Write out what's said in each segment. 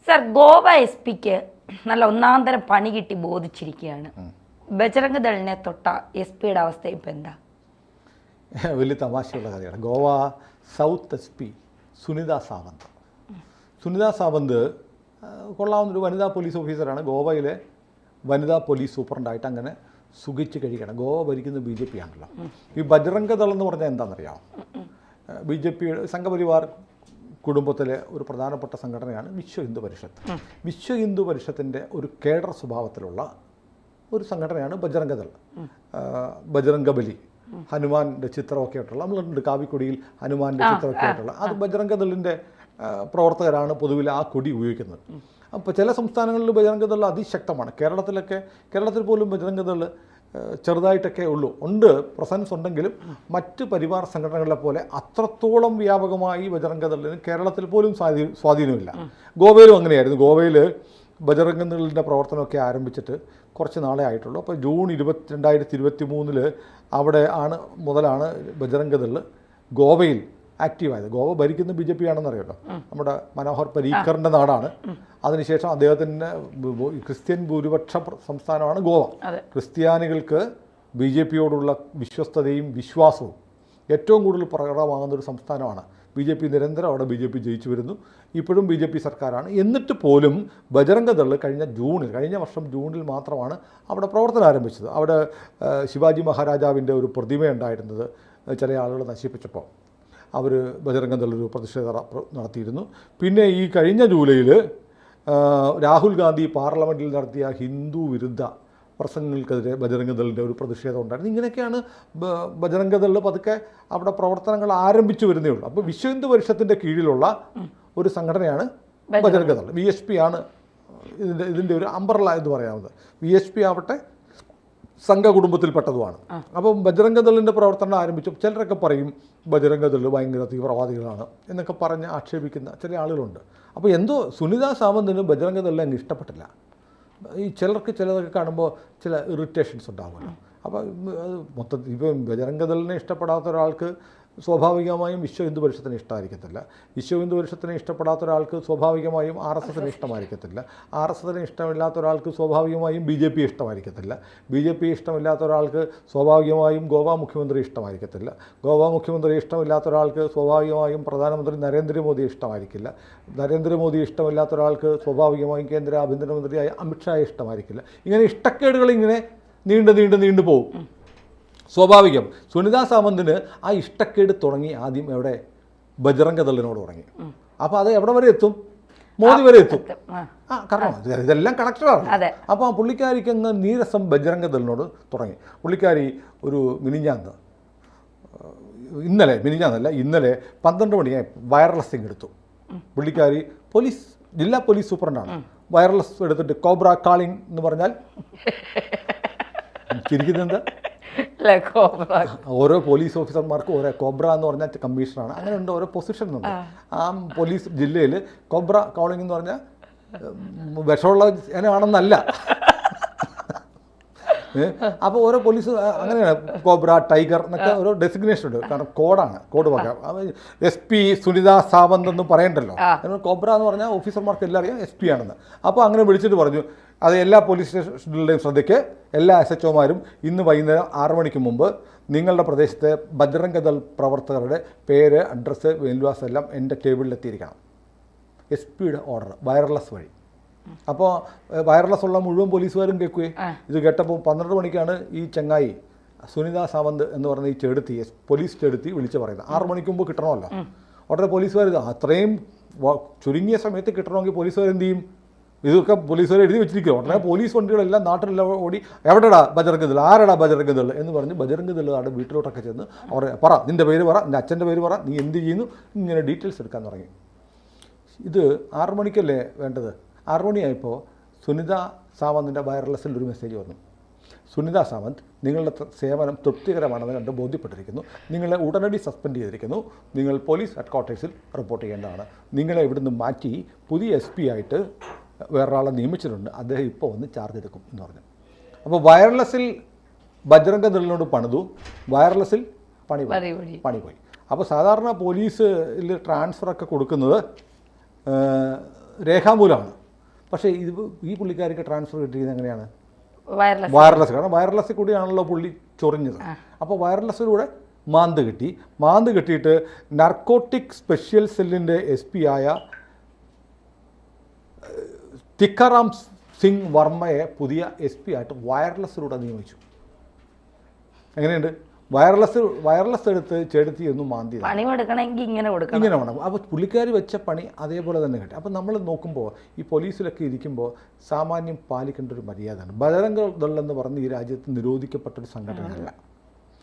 Sir, Goa S പിക്ക് നല്ല ഒന്നാന്തരം പണി കിട്ടി ബോധിച്ചിരിക്കുകയാണ്. ബജറംഗ് ദളിനെ തൊട്ട എസ് പിയുടെ അവസ്ഥ ഇപ്പം എന്താ? വലിയ തമാശയുള്ള കഥയാണ്. Goa south S P Sunita Sawant കൊള്ളാവുന്നൊരു വനിതാ പോലീസ് ഓഫീസറാണ്. ഗോവയിലെ വനിതാ പോലീസ് സൂപ്രണ്ടായിട്ട് അങ്ങനെ സുഖിച്ച് കഴിക്കണം. ഗോവ ഭരിക്കുന്ന BJP ആണല്ലോ. ഈ ബജറംഗ് ദൾ എന്ന് പറഞ്ഞാൽ എന്താണെന്നറിയാമോ? BJP സംഘപരിവാർ കുടുംബത്തിലെ ഒരു പ്രധാനപ്പെട്ട സംഘടനയാണ് വിശ്വ ഹിന്ദു പരിഷത്ത്. വിശ്വ ഹിന്ദു പരിഷത്തിൻ്റെ ഒരു കേഡർ സ്വഭാവത്തിലുള്ള ഒരു സംഘടനയാണ് ബജറംഗ് ദൾ. ബജറംഗ ബലി, ഹനുമാൻ്റെ ചിത്രമൊക്കെ ആയിട്ടുള്ള, നമ്മളുണ്ട് കാവിക്കൊടിയിൽ ഹനുമാൻ്റെ ചിത്രമൊക്കെ ആയിട്ടുള്ള, അത് ബജറംഗ് ദളിൻ്റെ പ്രവർത്തകരാണ് പൊതുവിൽ ആ കൊടി ഉപയോഗിക്കുന്നത്. അപ്പോൾ ചില സംസ്ഥാനങ്ങളിൽ ബജറംഗ് ദൾ അതിശക്തമാണ്. കേരളത്തിൽ പോലും ബജറംഗ് ദൾ ചെറുതായിട്ടൊക്കെ ഉണ്ട്, പ്രസൻസ് ഉണ്ടെങ്കിലും മറ്റ് പരിവാർ സംഘടനകളെ പോലെ അത്രത്തോളം വ്യാപകമായി ബജറംഗ് ദളിന് കേരളത്തിൽ പോലും സ്വാധീനമില്ല. ഗോവയിലും അങ്ങനെയായിരുന്നു. ഗോവയിൽ ബജറംഗ് ദളിൻ്റെ പ്രവർത്തനമൊക്കെ ആരംഭിച്ചിട്ട് കുറച്ച് നാളെ ആയിട്ടുള്ളൂ. അപ്പോൾ ജൂൺ 2023 അവിടെ മുതലാണ് ബജറംഗ് ദൾ ഗോവയിൽ ആക്റ്റീവായത്. ഗോവ ഭരിക്കുന്ന BJP ആണെന്നറിയാമല്ലോ. നമ്മുടെ മനോഹർ പരീക്കറിൻ്റെ നാടാണ്. അതിനുശേഷം അദ്ദേഹത്തിൻ്റെ ക്രിസ്ത്യൻ ഭൂരിപക്ഷ സംസ്ഥാനമാണ് ഗോവ. ക്രിസ്ത്യാനികൾക്ക് BJPയോടുള്ള വിശ്വസ്തതയും വിശ്വാസവും ഏറ്റവും കൂടുതൽ പ്രകടമാകുന്നൊരു സംസ്ഥാനമാണ്. BJP നിരന്തരം അവിടെ BJP ജയിച്ചു വരുന്നു. ഇപ്പോഴും BJP സർക്കാരാണ്. എന്നിട്ട് പോലും ബജറംഗ് ദൾ കഴിഞ്ഞ വർഷം ജൂണിൽ മാത്രമാണ് അവിടെ പ്രവർത്തനം ആരംഭിച്ചത്. അവിടെ ശിവാജി മഹാരാജാവിൻ്റെ ഒരു പ്രതിമയുണ്ടായിരുന്നത് ചില ആളുകൾ നശിപ്പിച്ചപ്പോൾ അവർ ബജറംഗ് ദൾ ഒരു പ്രതിഷേധം നടത്തിയിരുന്നു. പിന്നെ ഈ കഴിഞ്ഞ ജൂലൈയിൽ രാഹുൽ ഗാന്ധി പാർലമെൻറ്റിൽ നടത്തിയ ഹിന്ദു വിരുദ്ധ പ്രസംഗങ്ങൾക്കെതിരെ ബജറംഗ് ദളിൻ്റെ ഒരു പ്രതിഷേധം ഉണ്ടായിരുന്നു. ഇങ്ങനെയൊക്കെയാണ് ബജറംഗ് ദൾ പതുക്കെ അവിടെ പ്രവർത്തനങ്ങൾ ആരംഭിച്ചു വരുന്നേ ഉള്ളൂ. അപ്പോൾ വിശ്വ ഹിന്ദു പരിഷത്തിൻ്റെ കീഴിലുള്ള ഒരു സംഘടനയാണ് ബജറംഗ് ദൾ. VSP ആണ് ഇതിൻ്റെ ഒരു അംബ്രല്ല എന്ന് പറയാവുന്നത്. VSP ആവട്ടെ സംഘ കുടുംബത്തിൽപ്പെട്ടതുമാണ്. അപ്പം ബജറംഗ് ദളിൻ്റെ പ്രവർത്തനം ആരംഭിച്ചു. ചിലരൊക്കെ പറയും ബജറംഗ് ദൾ ഭയങ്കര തീവ്രവാദികളാണ് എന്നൊക്കെ പറഞ്ഞ് ആക്ഷേപിക്കുന്ന ചില ആളുകളുണ്ട്. അപ്പോൾ എന്തോ സുനിത സാവന്തിന് ബജറംഗ് ദളിനെ അങ്ങ് ഇഷ്ടപ്പെട്ടില്ല. ഈ ചിലതൊക്കെ കാണുമ്പോൾ ചില ഇറിറ്റേഷൻസ് ഉണ്ടാകുമല്ലോ. അപ്പോൾ അത് മൊത്തത്തിൽ ഇപ്പം ബജറംഗ് ദളിനെ ഇഷ്ടപ്പെടാത്ത ഒരാൾക്ക് സ്വാഭാവികമായും വിശ്വ ഹിന്ദു പരിഷത്തിനെ ഇഷ്ടമായിരിക്കത്തില്ല. വിശ്വ ഹിന്ദു പരിഷത്തിനെ ഇഷ്ടപ്പെടാത്ത ഒരാൾക്ക് സ്വാഭാവികമായും RSSനെ ഇഷ്ടമായിരിക്കത്തില്ല. RSSനെ ഇഷ്ടമില്ലാത്ത ഒരാൾക്ക് സ്വാഭാവികമായും BJP ഇഷ്ടമായിരിക്കത്തില്ല. BJP ഇഷ്ടമില്ലാത്ത ഒരാൾക്ക് സ്വാഭാവികമായും ഗോവ മുഖ്യമന്ത്രി ഇഷ്ടമായിരിക്കത്തില്ല. ഗോവ മുഖ്യമന്ത്രി ഇഷ്ടമില്ലാത്ത ഒരാൾക്ക് സ്വാഭാവികമായും പ്രധാനമന്ത്രി നരേന്ദ്രമോദി ഇഷ്ടമായിരിക്കില്ല. നരേന്ദ്രമോദി ഇഷ്ടമില്ലാത്ത ഒരാൾക്ക് സ്വാഭാവികമായും കേന്ദ്ര ആഭ്യന്തരമന്ത്രിയായ അമിത്ഷായെ ഇഷ്ടമായിരിക്കില്ല. ഇങ്ങനെ ഇഷ്ടക്കേടുകൾ ഇങ്ങനെ നീണ്ടു പോകും. സ്വാഭാവികം. സുനിത സാവന്തിന് ആ ഇഷ്ടക്കേട് തുടങ്ങി ആദ്യം എവിടെ? ബജറംഗ് ദളിനോട് തുടങ്ങി. അപ്പോൾ അത് എവിടെ വരെ എത്തും? മോദി വരെ എത്തും. കാരണം ഇതെല്ലാം കണക്റ്റഡാണ്. അപ്പോൾ ആ പുള്ളിക്കാരിക്ക് അങ്ങ് നീരസം ബജറംഗ് ദളിനോട് തുടങ്ങി. പുള്ളിക്കാരി ഒരു ഇന്നലെ 12 മണിയായി വയർലെസ് എടുത്തു. പുള്ളിക്കാരി ജില്ലാ പോലീസ് സൂപ്രണ്ടാണ്. വയർലെസ് എടുത്തിട്ട് കോബ്ര കാളിംഗ് എന്ന് പറഞ്ഞാൽ ചിരിക്കുന്നെന്താ? ഓരോ പോലീസ് ഓഫീസർമാർക്കും ഓരോ കോബ്ര എന്ന് പറഞ്ഞാൽ കമ്മീഷണറാണ്. അങ്ങനെയുണ്ട്, ഓരോ പൊസിഷൻ ഉണ്ട്. ആ പോലീസ് ജില്ലയിൽ കോബ്ര കോളിംഗ് എന്ന് പറഞ്ഞാൽ വിഷമുള്ള ഇനമാണെന്നല്ല. അപ്പോൾ ഓരോ പോലീസ് അങ്ങനെയാണ്, കോബ്ര, ടൈഗർ എന്നൊക്കെ ഓരോ ഡെസിഗ്നേഷൻ ഉണ്ട്. കാരണം കോഡ് വക. SP സുനിത സാവന്ത് എന്ന് പറയണ്ടല്ലോ. കോബ്ര എന്ന് പറഞ്ഞാൽ ഓഫീസർമാർക്ക് എല്ലാം അറിയാം SP ആണെന്ന്. അപ്പോൾ അങ്ങനെ വിളിച്ചിട്ട് പറഞ്ഞു, അത് എല്ലാ പോലീസ് സ്റ്റേഷനുകളുടെയും ശ്രദ്ധയ്ക്ക്, എല്ലാ SHOമാരും ഇന്ന് വൈകുന്നേരം 6 മണിക്ക് മുമ്പ് നിങ്ങളുടെ പ്രദേശത്തെ ബജറംഗ് ദൾ പ്രവർത്തകരുടെ പേര്, അഡ്രസ്സ്, മേൽവിലാസം എല്ലാം എൻ്റെ ടേബിളിലെത്തിയിരിക്കണം. SPയുടെ ഓർഡർ വയർലെസ് വഴി. അപ്പോൾ വയർലെസ് ഉള്ള മുഴുവൻ പോലീസുകാരും കേൾക്കുകയെ. ഇത് കേട്ടപ്പോൾ 12 മണിക്കാണ് ഈ ചങ്ങായി സുനിത സാവന്ത് എന്ന് പറഞ്ഞ ഈ പോലീസ് ചെടുത്തി വിളിച്ച് പറയുന്നത്. 6 മണിക്ക് മുമ്പ് കിട്ടണമല്ലോ. ഉടനെ പോലീസുകാർ അത്രയും ചുരുങ്ങിയ സമയത്ത് കിട്ടണമെങ്കിൽ പോലീസുകാർ എന്ത് ചെയ്യും? ഇതൊക്കെ പോലീസുകാർ എഴുതി വെച്ചിരിക്കുക. ഉടനെ പോലീസ് വണ്ടികളെല്ലാം നാട്ടിലെല്ലാം ഓടി എവിടെടാ ബജറംഗ് ദൾ, ആരടാ ബജറംഗ് ദൾ എന്ന് പറഞ്ഞ് ബജറംഗ് ദൾ അവിടെ വീട്ടിലോട്ടൊക്കെ ചെന്ന് പറ, നിൻ്റെ പേര് പറ, നിൻ്റെ അച്ഛൻ്റെ പേര് പറ, നീ എന്ത് ചെയ്യുന്നു, ഇങ്ങനെ ഡീറ്റെയിൽസ് എടുക്കാൻ തുടങ്ങി. ഇത് 6 മണിക്കല്ലേ വേണ്ടത്. 6 മണിയായപ്പോൾ സുനിത സാവന്തിൻ്റെ വയർലെസ്സിൽ ഒരു മെസ്സേജ് വന്നു. സുനിത സാവന്ത്, നിങ്ങളുടെ സേവനം തൃപ്തികരമാണെന്ന് കണ്ട് ബോധ്യപ്പെട്ടിരിക്കുന്നു. നിങ്ങളെ ഉടനടി സസ്പെൻഡ് ചെയ്തിരിക്കുന്നു. നിങ്ങൾ പോലീസ് ഹെഡ്ക്വാർട്ടേഴ്സിൽ റിപ്പോർട്ട് ചെയ്യേണ്ടതാണ്. നിങ്ങളെ ഇവിടുന്ന് മാറ്റി പുതിയ SP ആയിട്ട് വേറൊരാളെ നിയമിച്ചിട്ടുണ്ട്. അദ്ദേഹം ഇപ്പോൾ വന്ന് ചാർജ് എടുക്കും എന്ന് പറഞ്ഞു. അപ്പോൾ വയർലെസ്സിൽ ബജറംഗ് ദളിനോട് പണിതു, വയർലെസ്സിൽ പണി പോയി. അപ്പോൾ സാധാരണ പോലീസിൽ ട്രാൻസ്ഫറൊക്കെ കൊടുക്കുന്നത് രേഖാമൂലമാണ്. പക്ഷേ ഇത് ഈ പുള്ളിക്കാർക്ക് ട്രാൻസ്ഫർ കിട്ടിയത് എങ്ങനെയാണ്? വയർലെസ്. വയർലെസ്. കാരണം വയർലെസ്സിൽ കൂടിയാണല്ലോ പുള്ളി ചൊറിഞ്ഞത്. അപ്പോൾ വയർലെസ്സിലൂടെ മാന്ത് കിട്ടി. മാന്ത് കിട്ടിയിട്ട് നർക്കോട്ടിക് സ്പെഷ്യൽ സെല്ലിൻ്റെ SP ആയ തിക്കാറാം സിംഗ് വർമ്മയെ പുതിയ SP ആയിട്ട് വയർലെസ്സിലൂടെ നിയമിച്ചു. എങ്ങനെയുണ്ട്? വയർലെസ് എടുത്ത് ചെടുത്തി ഒന്നും മാന്തി പണി കൊടുക്കണമെങ്കിൽ ഇങ്ങനെ കൊടുക്കണം. ഇങ്ങനെ വേണം. അപ്പോൾ പുള്ളിക്കാർ വെച്ച പണി അതേപോലെ തന്നെ കിട്ടി. അപ്പോൾ നമ്മൾ നോക്കുമ്പോൾ ഈ പോലീസിലൊക്കെ ഇരിക്കുമ്പോൾ സാമാന്യം പാലിക്കേണ്ട ഒരു മര്യാദയാണ്. ബജറംഗ് ദൾ എന്ന് പറഞ്ഞ് ഈ രാജ്യത്ത് നിരോധിക്കപ്പെട്ടൊരു സംഘടനയല്ല.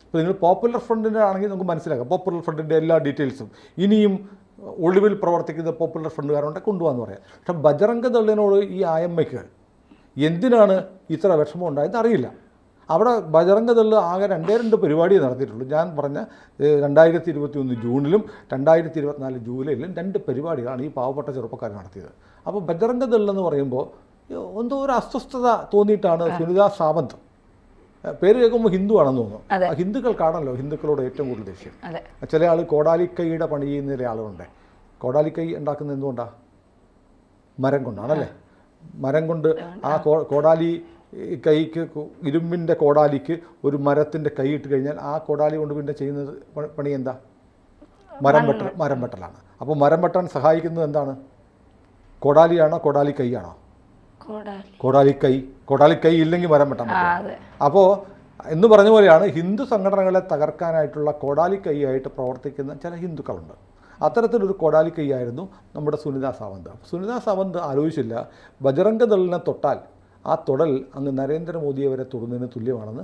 ഇപ്പോൾ നിങ്ങൾ പോപ്പുലർ ഫ്രണ്ടിൻ്റെ ആണെങ്കിൽ നമുക്ക് മനസ്സിലാക്കാം. പോപ്പുലർ ഫ്രണ്ടിൻ്റെ എല്ലാ ഡീറ്റെയിൽസും ഇനിയും ഒളിവിൽ പ്രവർത്തിക്കുന്ന പോപ്പുലർ ഫ്രണ്ടുകാരുണ്ടെ കൊണ്ടുപോകാന്ന് പറയാം. പക്ഷെ ബജറംഗ് ദളിനോട് ഈ IMAക്ക് എന്തിനാണ് ഇത്ര വിഷമം ഉണ്ടായെന്ന് അറിയില്ല. അവിടെ ബജറംഗ് ദൾ ആകെ 2 പരിപാടിയെ നടത്തിയിട്ടുള്ളൂ. ഞാൻ പറഞ്ഞ 2021 ജൂണിലും 2024 ജൂലൈയിലും 2 പരിപാടികളാണ് ഈ പാവപ്പെട്ട ചെറുപ്പക്കാർ നടത്തിയത്. അപ്പോൾ ബജറംഗ് ദൾ എന്ന് പറയുമ്പോൾ എന്തോ ഒരു അസ്വസ്ഥത തോന്നിയിട്ടാണ് സുനിത സാവന്ത്, പേര് കേൾക്കുമ്പോൾ ഹിന്ദു ആണെന്ന് തോന്നുന്നു. ഹിന്ദുക്കൾക്കാണല്ലോ ഹിന്ദുക്കളോട് ഏറ്റവും കൂടുതൽ ദേഷ്യം. ചില ആൾ കോടാലിക്കൈയുടെ പണി ചെയ്യുന്ന ആളുകളുണ്ട്. കോടാലിക്കൈ ഉണ്ടാക്കുന്നത് എന്തുകൊണ്ടാണ്? മരം കൊണ്ടാണല്ലേ. മരം കൊണ്ട് ആ കോടാലി കൈക്ക്, ഇരുമ്പിൻ്റെ കോടാലിക്ക് ഒരു മരത്തിൻ്റെ കൈ ഇട്ട് കഴിഞ്ഞാൽ ആ കോടാലി കൊണ്ട് പിന്നെ ചെയ്യുന്നത് പണി എന്താ? മരം വെട്ടലാണ്. അപ്പോൾ മരം വെട്ടാൻ സഹായിക്കുന്നത് എന്താണ്? കോടാലിയാണോ കോടാലി കൈയാണോ? കോടാലിക്കൈ ഇല്ലെങ്കിൽ മരം വെട്ടാൻ പറ്റില്ല. അപ്പോൾ എന്ന് പറഞ്ഞ പോലെയാണ് ഹിന്ദു സംഘടനകളെ തകർക്കാനായിട്ടുള്ള കോടാലിക്കൈയായിട്ട് പ്രവർത്തിക്കുന്ന ചില ഹിന്ദുക്കളുണ്ട്. അത്തരത്തിലൊരു കോടാലിക്കൈയായിരുന്നു നമ്മുടെ സുനിത സാവന്ത്. സുനിത സാവന്ത് ആലോചിച്ചില്ല, ബജറംഗ് ദളിനെ തൊട്ടാൽ ആ തൊടൽ അങ്ങ് നരേന്ദ്രമോദിയെ വരെ തൊടുന്നതിന് തുല്യമാണെന്ന്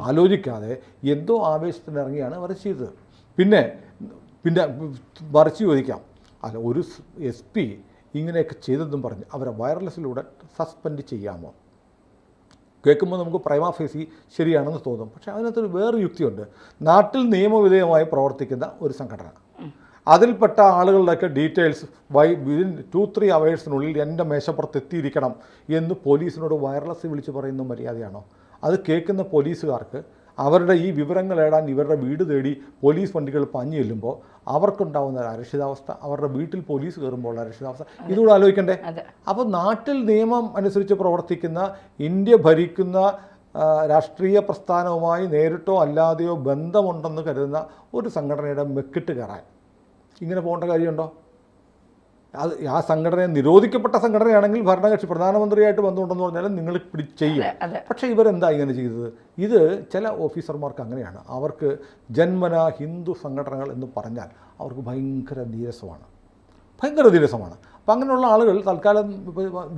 ആലോചിക്കാതെ എന്തോ ആവേശത്തിനിറങ്ങിയാണ് അവർ ചെയ്തത്. പിന്നെ മറിച്ച് ചോദിക്കാം, അല്ല ഒരു SP ഇങ്ങനെയൊക്കെ ചെയ്തതെന്നും പറഞ്ഞ് അവരെ വയർലെസ്സിലൂടെ സസ്പെൻഡ് ചെയ്യാമോ? കേൾക്കുമ്പോൾ നമുക്ക് പ്രൈമാ ഫേസി ശരിയാണെന്ന് തോന്നും. പക്ഷേ അതിനകത്തൊരു വേറെ യുക്തിയുണ്ട്. നാട്ടിൽ നിയമവിധേയമായി പ്രവർത്തിക്കുന്ന ഒരു സംഘടന, അതിൽപ്പെട്ട ആളുകളുടെയൊക്കെ ഡീറ്റെയിൽസ് വിതിൻ 2-3 അവേഴ്സിനുള്ളിൽ എൻ്റെ മേശപ്പുറത്ത് എത്തിയിരിക്കണം എന്ന് പോലീസിനോട് വയർലെസ്സിൽ വിളിച്ച് പറയുന്ന മര്യാദയാണോ? അത് കേൾക്കുന്ന പോലീസുകാർക്ക് അവരുടെ ഈ വിവരങ്ങൾ നേടാൻ ഇവരുടെ വീട് തേടി പോലീസ് വണ്ടികൾ പാഞ്ഞു ചെല്ലുമ്പോൾ അവർക്കുണ്ടാകുന്ന ഒരു അരക്ഷിതാവസ്ഥ, അവരുടെ വീട്ടിൽ പോലീസ് കയറുമ്പോൾ ഉള്ള അരക്ഷിതാവസ്ഥ, ഇതുകൂടെ ആലോചിക്കണ്ടേ? അപ്പോൾ നാട്ടിൽ നിയമം അനുസരിച്ച് പ്രവർത്തിക്കുന്ന, ഇന്ത്യ ഭരിക്കുന്ന രാഷ്ട്രീയ പ്രസ്ഥാനവുമായി നേരിട്ടോ അല്ലാതെയോ ബന്ധമുണ്ടെന്ന് കരുതുന്ന ഒരു സംഘടനയുടെ മെക്കിട്ട് കയറാൻ ഇങ്ങനെ പോകേണ്ട കാര്യമുണ്ടോ? അത് ആ സംഘടനയെ നിരോധിക്കപ്പെട്ട സംഘടനയാണെങ്കിൽ ഭരണകക്ഷി പ്രധാനമന്ത്രിയായിട്ട് ബന്ധമുണ്ടെന്ന് പറഞ്ഞാലും നിങ്ങൾ ചെയ്യും. പക്ഷേ ഇവരെന്താ ഇങ്ങനെ ചെയ്തത്? ഇത് ചില ഓഫീസർമാർക്ക് അങ്ങനെയാണ്. അവർക്ക് ജന്മന ഹിന്ദു സംഘടനകൾ എന്ന് പറഞ്ഞാൽ അവർക്ക് ഭയങ്കര നീരസമാണ്. അപ്പം അങ്ങനെയുള്ള ആളുകൾ തൽക്കാലം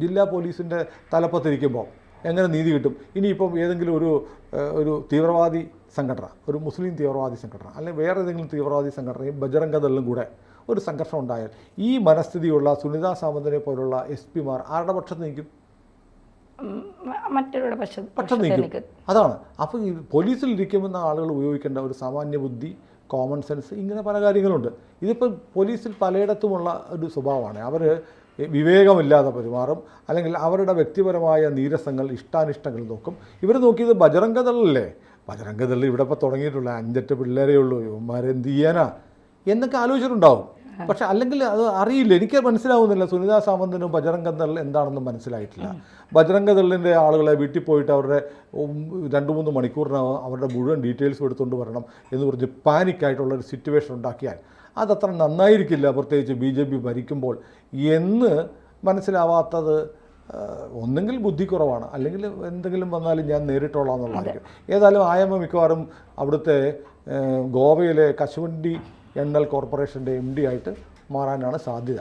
ജില്ലാ പോലീസിൻ്റെ തലപ്പത്തിരിക്കുമ്പോൾ എങ്ങനെ നീതി കിട്ടും? ഇനിയിപ്പം ഏതെങ്കിലും ഒരു തീവ്രവാദി സംഘടന, ഒരു മുസ്ലിം തീവ്രവാദി സംഘടന, അല്ലെങ്കിൽ വേറെ ഏതെങ്കിലും തീവ്രവാദി സംഘടനയും ബജറംഗ് ദളും കൂടെ ഒരു സംഘർഷം ഉണ്ടായാൽ ഈ മനസ്ഥിതിയുള്ള സുനിത സാവന്തിനെ പോലുള്ള SP-മാർ ആരുടെ പക്ഷത്ത് നിൽക്കും? മറ്റൊരു പക്ഷത്ത് നിൽക്കും. അതാണ്. അപ്പോൾ ഈ പോലീസിൽ ഇരിക്കുമെന്ന ആളുകൾ ഉപയോഗിക്കേണ്ട ഒരു സാമാന്യ ബുദ്ധി, കോമൺ സെൻസ്, ഇങ്ങനെ പല കാര്യങ്ങളുണ്ട്. ഇതിപ്പോൾ പോലീസിൽ പലയിടത്തുമുള്ള ഒരു സ്വഭാവമാണ്. അവർ വിവേകമില്ലാതെ പെരുമാറും, അല്ലെങ്കിൽ അവരുടെ വ്യക്തിപരമായ നീരസങ്ങൾ, ഇഷ്ടാനിഷ്ടങ്ങൾ നോക്കും. ഇവർ നോക്കിയത് ബജറംഗ് ദളല്ലേ? ബജറംഗ് ദൾ ഇവിടെ ഇപ്പോൾ തുടങ്ങിയിട്ടുള്ള 5-8 പിള്ളേരേ ഉള്ളൂ, ഇവന്മാരെന്ത് ചെയ്യാനാ എന്നൊക്കെ ആലോചിച്ചിട്ടുണ്ടാവും. പക്ഷെ അല്ലെങ്കിൽ അത് അറിയില്ല. എനിക്ക് മനസ്സിലാവുന്നില്ല. സുനിത സാവന്തിനും ബജറംഗ് ദൾ എന്താണെന്ന് മനസ്സിലായിട്ടില്ല. ബജറംഗ് ദളിൻ്റെ ആളുകളെ വീട്ടിൽ പോയിട്ട് അവരുടെ 2-3 മണിക്കൂറിനകം അവരുടെ മുഴുവൻ ഡീറ്റെയിൽസ് എടുത്തുകൊണ്ട് വരണം എന്ന് പറഞ്ഞ് പാനിക്കായിട്ടുള്ളൊരു സിറ്റുവേഷൻ ഉണ്ടാക്കിയാൽ അതത്ര നന്നായിരിക്കില്ല, പ്രത്യേകിച്ച് BJP ഭരിക്കുമ്പോൾ എന്ന് മനസ്സിലാവാത്തത് ഒന്നെങ്കിൽ ബുദ്ധി കുറവാണ്, അല്ലെങ്കിൽ എന്തെങ്കിലും വന്നാലും ഞാൻ നേരിട്ടോളാം എന്നുള്ളതായിരിക്കും. ഏതായാലും IMA മിക്കവാറും അവിടുത്തെ ഗോവയിലെ കശുവണ്ടി എണ്ണൽ കോർപ്പറേഷൻ്റെ MD ആയിട്ട് മാറാനാണ് സാധ്യത.